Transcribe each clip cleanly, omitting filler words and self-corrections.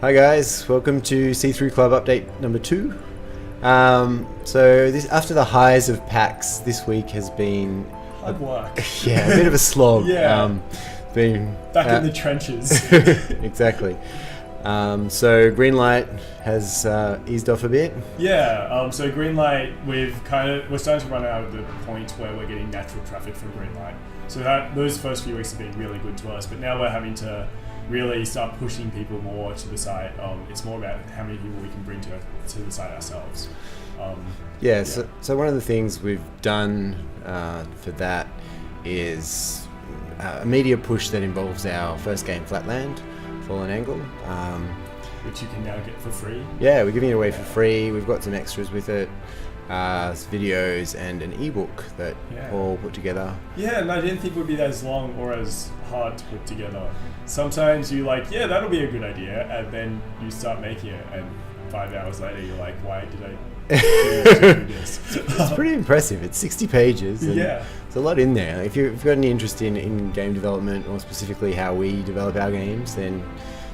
Hi guys, welcome to SeeThrough Club update number 2. After the highs of PAX, this week has been hard work. Yeah, a bit of a slog. Yeah. Been back in the trenches. Exactly. So Greenlight has eased off a bit. Yeah. So Greenlight, we're starting to run out of the point where we're getting natural traffic from Greenlight. So those first few weeks have been really good to us, but now we're having to really start pushing people more to the site. It's more about how many people we can bring to the site ourselves. So one of the things we've done for that is a media push that involves our first game, Flatland, Fallen Angle. Which you can now get for free. Yeah, we're giving it away for free. We've got some extras with it. Videos and an ebook that Paul put together. Yeah, and I didn't think it would be as long or as hard to put together. Sometimes you that'll be a good idea, and then you start making it, and 5 hours later you're like, why did I do this? It's pretty impressive. It's 60 pages. And yeah. There's a lot in there. If you've got any interest in game development, or specifically how we develop our games, then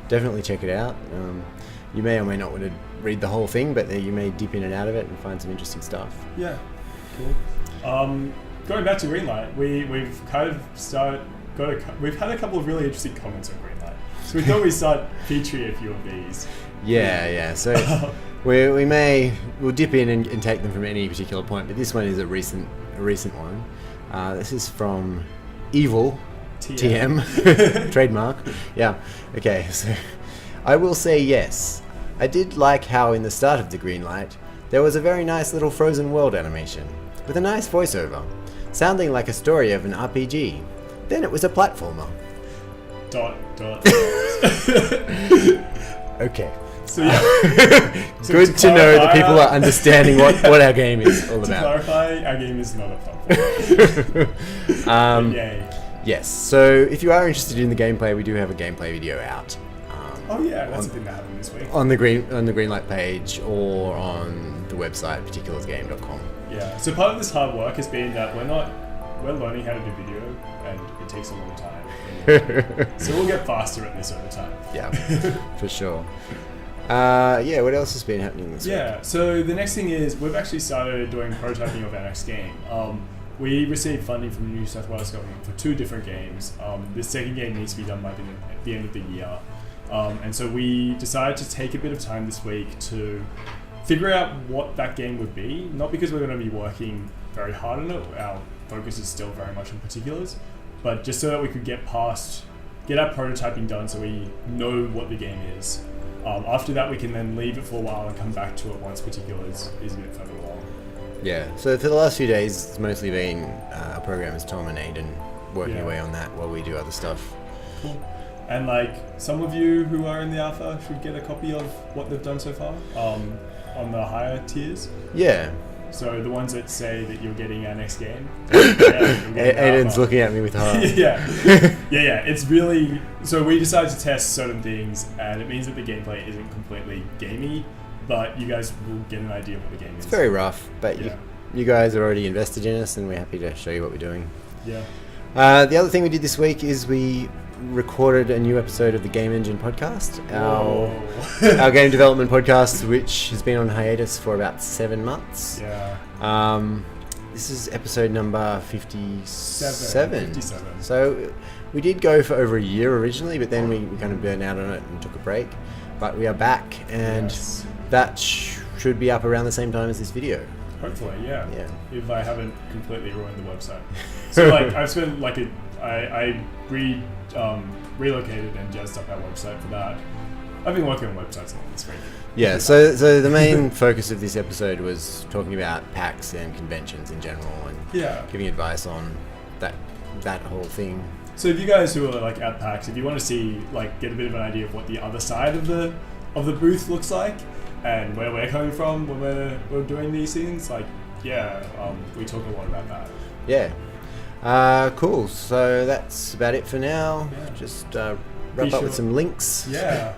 definitely check it out. You may or may not want to read the whole thing, but you may dip in and out of it and find some interesting stuff. Yeah, cool. Going back to Greenlight, we've had a couple of really interesting comments on Greenlight, so we thought we'd start featuring a few of these. Yeah. So we'll dip in and take them from any particular point, but this one is a recent one. This is from Evil TM trademark. Yeah. Okay. So I will say yes. I did like how in the start of the Greenlight there was a very nice little frozen world animation with a nice voiceover, sounding like a story of an RPG. Then it was a platformer. ... Okay. So yeah. Good to know that people are understanding what our game is all about. To clarify, our game is not a platformer. Yay. Yes. So if you are interested in the gameplay, we do have a gameplay video out. Oh yeah, that's a thing that happened this week. On the Greenlight page or on the website particularsgame.com. Yeah. So part of this hard work has been that we're learning how to do video, and it takes a long time. So we'll get faster at this over time. Yeah, for sure. What else has been happening this week? Yeah. So the next thing is we've actually started doing prototyping of our next game. We received funding from the New South Wales government for 2 different games. The second game needs to be done by the end of the year. And so we decided to take a bit of time this week to figure out what that game would be. Not because we're going to be working very hard on it. Our focus is still very much on particulars, but just so that we could get our prototyping done so we know what the game is. After that, we can then leave it for a while and come back to it once particulars is a bit further along. Yeah, so for the last few days, it's mostly been our programmers Tom and Aiden working away on that while we do other stuff. Cool. And some of you who are in the alpha should get a copy of what they've done so far on the higher tiers. Yeah. So the ones that say that you're getting our next game. Aiden's looking at me with horror. Yeah. It's really... So we decided to test certain things, and it means that the gameplay isn't completely gamey, but you guys will get an idea of what the game is. It's very rough, but you guys are already invested in us, and we're happy to show you what we're doing. Yeah. The other thing we did this week is we recorded a new episode of the Game Engine podcast, our game development podcast, which has been on hiatus for about 7 months. Yeah. This is episode number 57. 57. So we did go for over a year originally, but then we kind of burned out on it and took a break. But we are back, and that should be up around the same time as this video. Hopefully, yeah. If I haven't completely ruined the website. So I've spent I relocated and jazzed up our website for that. I've been working on websites a lot this week. Yeah, so the main focus of this episode was talking about PAX and conventions in general, and giving advice on that whole thing. So if you guys who are at PAX, if you want to see get a bit of an idea of what the other side of the booth looks like and where we're coming from when we're doing these things, we talk a lot about that. Yeah. Cool. So that's about it for now. Yeah. Just wrap up with some links. Yeah.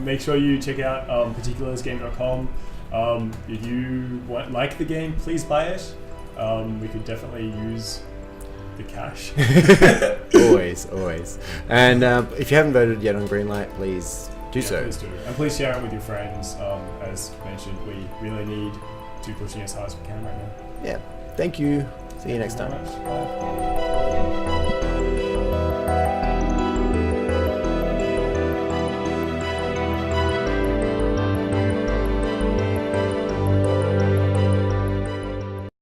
Make sure you check out particularsgame.com. If you like the game, please buy it. We could definitely use the cash. always. And if you haven't voted yet on Greenlight, please do so. Please do. And please share it with your friends. As mentioned, we really need to pushing as hard as we can right now. Yeah. Thank you. See you next Thank time. you very much. Bye.